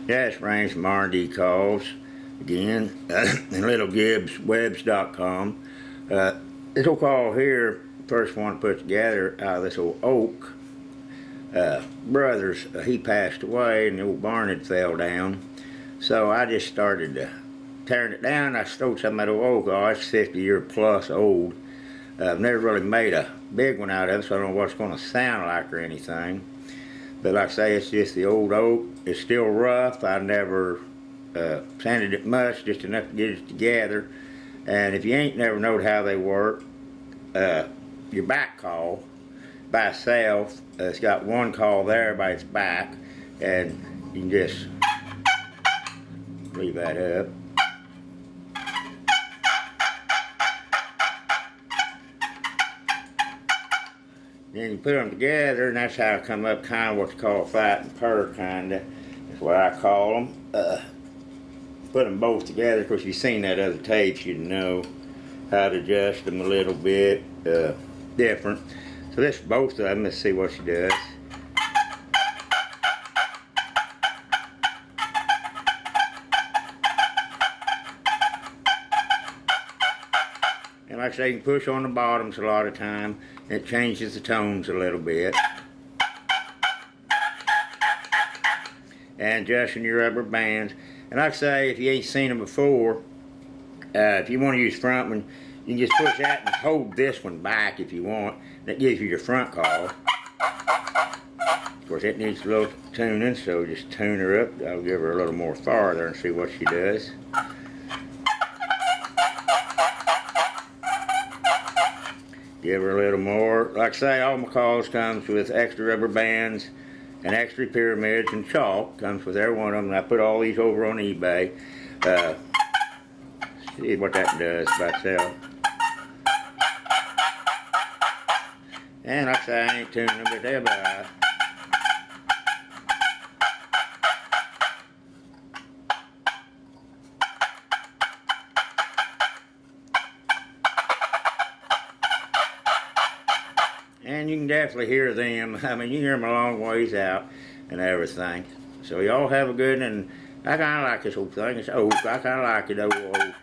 Yeah, it's Range from R&D Calls again, and littlegibbswebs.com. This old call here, first one put together out of this old OaK. Brothers, he passed away and the old barn had fell down. So I just started tearing it down. I stole some of that old OaK. Oh, it's 50 year plus old. I've never really made a big one out of it, so I don't know what it's going to sound like or anything. But like I say, it's just the old OaK. It's still rough. I never sanded it much, just enough to get it together. And if you ain't never knowed how they work, your back call by itself, it's got one call there by its back, and you can just leave that up. Then you put them together, and that's how I come up kind of what's called fight and purr, kind of. That's what I call them. Put them both together. Of course, if you've seen that other tapes, you'd know how to adjust them a little bit different. So this both of them. Let's see what she does. And like I say, you can push on the bottoms a lot of time. It changes the tones a little bit. And adjusting your rubber bands. And like I say, if you ain't seen them before, if you want to use front one, you can just push that and hold this one back if you want. That gives you your front call. Of course, it needs a little tuning, so just tune her up. I'll give her a little more farther and see what she does. Give her a little more. Like I say, all my calls comes with extra rubber bands and extra pyramids and chalk. Comes with every one of them. And I put all these over on eBay. See what that does by itself. And like I say, I ain't tuning them, but they'll be alright. And you can definitely hear them. I mean, you hear them a long ways out and everything. So y'all have a good one. And I kind of like this whole thing. It's OaK. I kind of like it, old OaK.